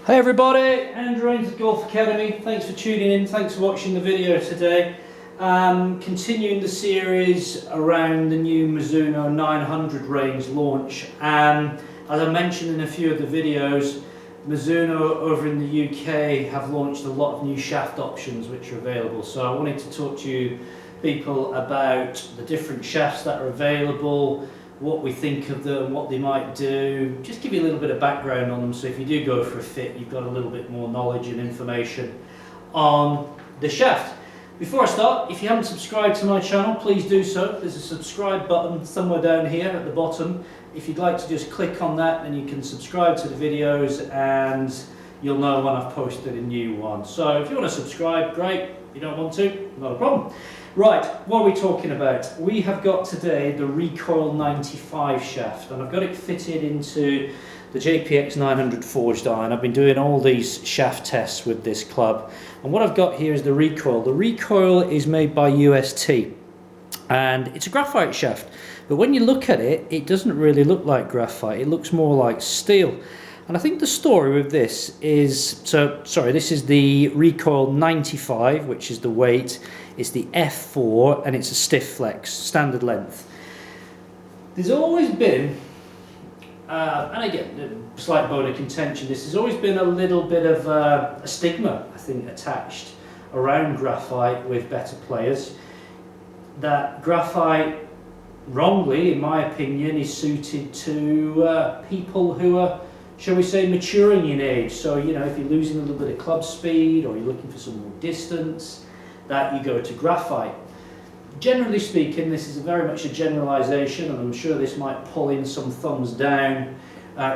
Hi everybody, Andrew Ainsworth Golf Academy. Thanks for tuning in, thanks for watching the video today. Continuing the series around the new Mizuno 900 range launch. As I mentioned in a few of the videos, Mizuno over in the UK have launched a lot of new shaft options which are available. So I wanted to talk to you people about the different shafts that are available, what we think of them, what they might do, just give you a little bit of background on them, so if you do go for a fit you've got a little bit more knowledge and information on the shaft. Before I start, if you haven't subscribed to my channel, please do so. There's a subscribe button somewhere down here at the bottom. If you'd like to just click on that, then you can subscribe to the videos and you'll know when I've posted a new one. So if you want to subscribe, great. If you don't want to, not a problem. Right, what are we talking about? We have got today the Recoil 95 shaft, and I've got it fitted into the JPX 900 forged iron. I've been doing all these shaft tests with this club, and what I've got here is the Recoil. The Recoil is made by UST, and it's a graphite shaft, but when you look at it, it doesn't really look like graphite. It looks more like steel. And I think the story with this is, this is the Recoil 95, which is the weight. It's the F4 and it's a stiff flex, standard length. There's always been, and again, a slight bone of contention, there's always been a little bit of a stigma, I think, attached around graphite with better players. That graphite, wrongly, in my opinion, is suited to people who are, shall we say, maturing in age. So, you know, if you're losing a little bit of club speed or you're looking for some more distance, that you go to graphite. Generally speaking, this is very much a generalisation, and I'm sure this might pull in some thumbs down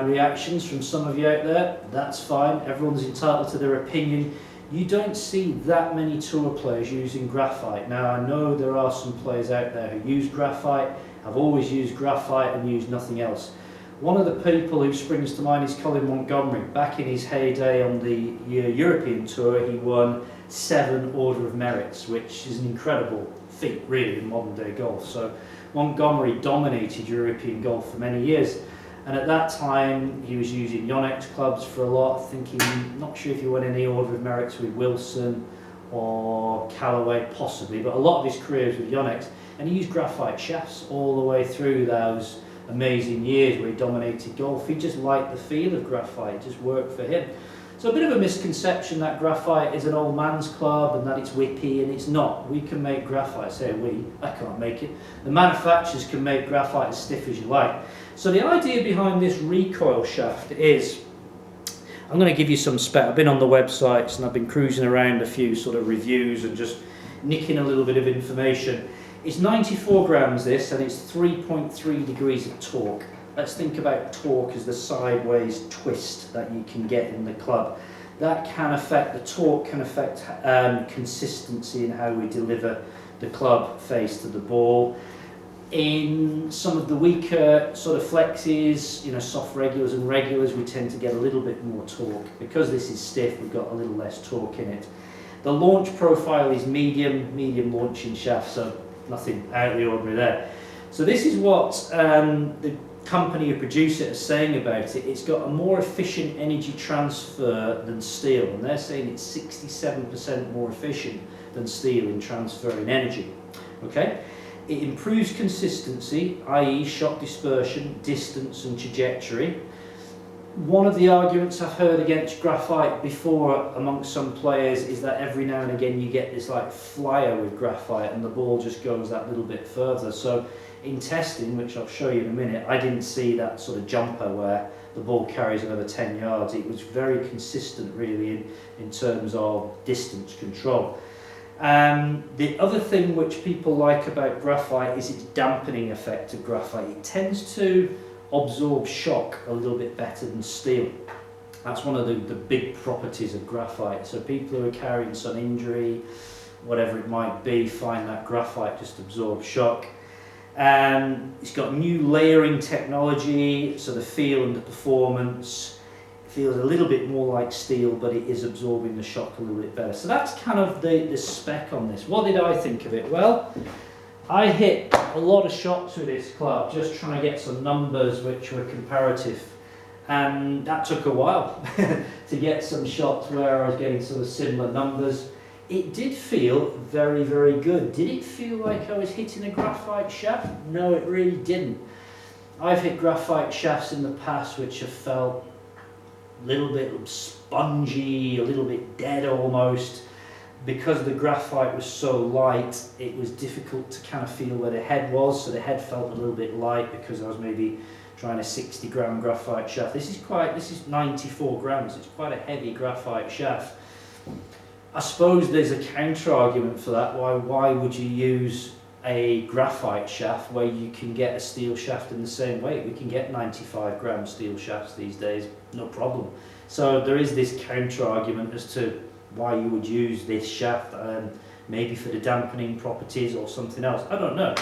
reactions from some of you out there. That's fine, everyone's entitled to their opinion. You don't see that many tour players using graphite. Now, I know there are some players out there who use graphite, have always used graphite and used nothing else. One of the people who springs to mind is Colin Montgomery. Back in his heyday on the European Tour, he won 7 Order of Merits, which is an incredible feat, really, in modern day golf. So Montgomery dominated European golf for many years. And at that time, he was using Yonex clubs for a lot, thinking, not sure if he won any Order of Merits with Wilson or Callaway, possibly, but a lot of his career was with Yonex. And he used graphite shafts all the way through those amazing years where he dominated golf. He just liked the feel of graphite, it just worked for him. So a bit of a misconception that graphite is an old man's club and that it's whippy, and it's not. We can make graphite, say we, I can't make it. The manufacturers can make graphite as stiff as you like. So the idea behind this Recoil shaft is, I'm going to give you some spec. I've been on the websites and I've been cruising around a few sort of reviews and just nicking a little bit of information. It's 94 grams this, and it's 3.3 degrees of torque. Let's think about torque as the sideways twist that you can get in the club. That can affect, the torque can affect consistency in how we deliver the club face to the ball. In some of the weaker sort of flexes, you know, soft regulars and regulars, we tend to get a little bit more torque. Because this is stiff, we've got a little less torque in it. The launch profile is medium launching shaft, so nothing out of the ordinary there. So this is what the company who produce it is saying about it. It's got a more efficient energy transfer than steel, and they're saying it's 67% more efficient than steel in transferring energy. Okay, it improves consistency, i.e. shot dispersion, distance and trajectory. One of the arguments I've heard against graphite before amongst some players is that every now and again you get this like flyer with graphite and the ball just goes that little bit further. So in testing, which I'll show you in a minute, I didn't see that sort of jumper where the ball carries another 10 yards. It was very consistent really in terms of distance control. The other thing which people like about graphite is its dampening effect of graphite. It tends to absorb shock a little bit better than steel. That's one of the big properties of graphite. So people who are carrying some injury, whatever it might be, find that graphite just absorbs shock. It's got new layering technology, so the feel and the performance feels a little bit more like steel, but it is absorbing the shock a little bit better. So that's kind of the spec on this. What did I think of it? Well, I hit a lot of shots with this club, just trying to get some numbers which were comparative. and that took a while to get some shots where I was getting sort of similar numbers. It did feel very, very good. Did it feel like I was hitting a graphite shaft? No, it really didn't. I've hit graphite shafts in the past which have felt a little bit spongy, a little bit dead almost. Because the graphite was so light, it was difficult to kind of feel where the head was, so the head felt a little bit light because I was maybe trying a 60-gram graphite shaft. This is 94 grams, it's quite a heavy graphite shaft. I suppose there's a counter argument for that. Why would you use a graphite shaft where you can get a steel shaft in the same weight? We can get 95-gram steel shafts these days, no problem. So there is this counter argument as to why you would use this shaft, maybe for the dampening properties or something else, I don't know.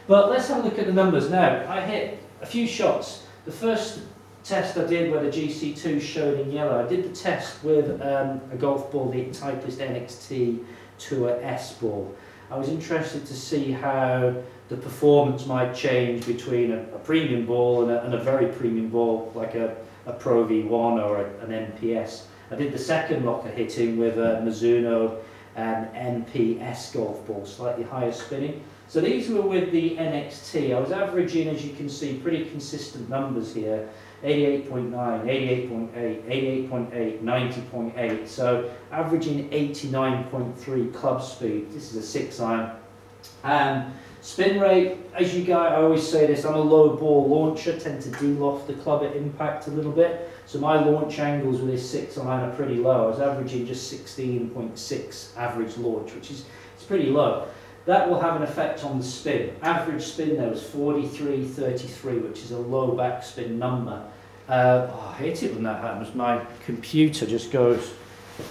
But let's have a look at the numbers now. I hit a few shots. The first test I did where the GC2 showed in yellow, I did the test with a golf ball, the Titleist NXT Tour S ball. I was interested to see how the performance might change between a premium ball and a very premium ball like a Pro V1 or an MPS. I did the second locker hitting with a Mizuno MPS golf ball, slightly higher spinning. So these were with the NXT. I was averaging, as you can see, pretty consistent numbers here. 88.9, 88.8, 88.8, 90.8. So averaging 89.3 club speed. This is a 6-iron. Spin rate, as you guys, I always say this, I'm a low ball launcher, tend to de-loft the club at impact a little bit. So my launch angles with this 6-iron are pretty low. I was averaging just 16.6 average launch, which is it's pretty low. That will have an effect on the spin. Average spin there was 43.33, which is a low backspin number. I hate it when that happens. My computer just goes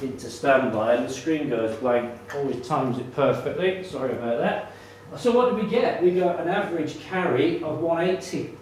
into standby and the screen goes blank. Always times it perfectly. Sorry about that. So what did we get? We got an average carry of 180.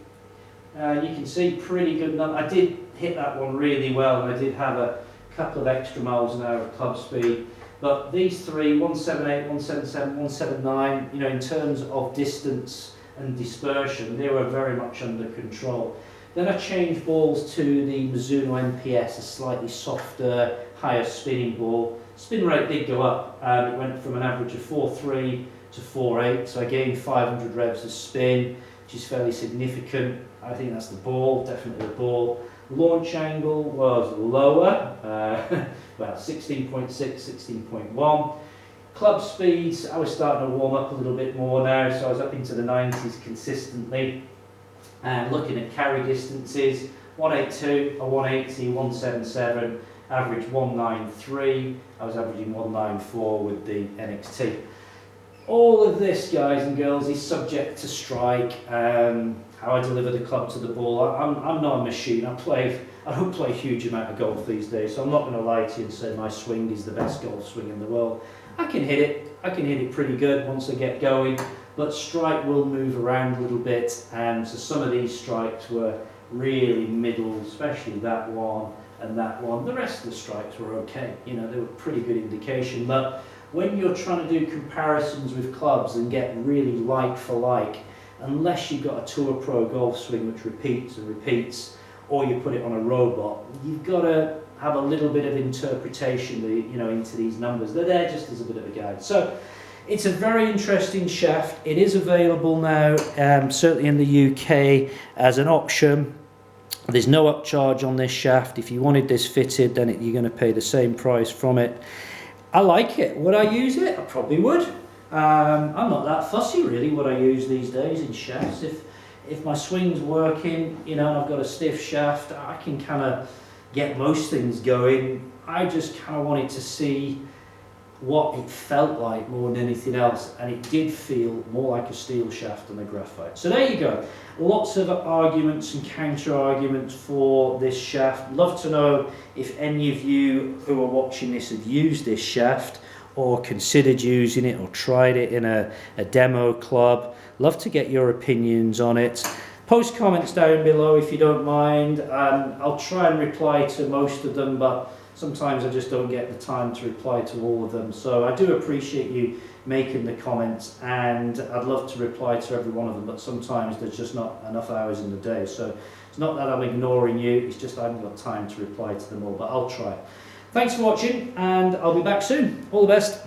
You can see pretty good number. I did hit that one really well, and I did have a couple of extra miles an hour of club speed. But these three, 178, 177, 179, you know, in terms of distance and dispersion, they were very much under control. Then I changed balls to the Mizuno MPS, a slightly softer, higher spinning ball. Spin rate did go up. It went from an average of 4.3 to 4.8, so I gained 500 revs of spin, which is fairly significant. I think that's the ball, definitely the ball. Launch angle was lower, well 16.6, 16.1. Club speeds, I was starting to warm up a little bit more now, so I was up into the 90s consistently. And looking at carry distances, 182, a 180, 177, average 193. I was averaging 194 with the NXT. All of this, guys and girls, is subject to strike, how I deliver the club to the ball. I'm not a machine. I don't play a huge amount of golf these days, so I'm not going to lie to you and say my swing is the best golf swing in the world. I can hit it pretty good once I get going, but strike will move around a little bit, and so some of these strikes were really middle, especially that one and that one. The rest of the strikes were okay, you know, they were pretty good indication, but when you're trying to do comparisons with clubs and get really like for like, unless you've got a Tour Pro golf swing which repeats and repeats, or you put it on a robot, you've got to have a little bit of interpretation, you know, into these numbers. They're there just as a bit of a guide. So it's a very interesting shaft. It is available now, certainly in the UK, as an option. There's no upcharge on this shaft. If you wanted this fitted, then you're going to pay the same price from it. I like it. Would I use it? I probably would. I'm not that fussy really what I use these days in shafts. If my swing's working, you know, and I've got a stiff shaft, I can kind of get most things going. I just kind of wanted to see what it felt like more than anything else, and it did feel more like a steel shaft than a graphite. So there you go. Lots of arguments and counter arguments for this shaft. Love to know if any of you who are watching this have used this shaft or considered using it or tried it in a demo club. Love to get your opinions on it. Post comments down below if you don't mind. I'll try and reply to most of them, but sometimes I just don't get the time to reply to all of them. So I do appreciate you making the comments, and I'd love to reply to every one of them, but sometimes there's just not enough hours in the day. So it's not that I'm ignoring you, it's just I haven't got time to reply to them all, but I'll try. Thanks for watching, and I'll be back soon. All the best.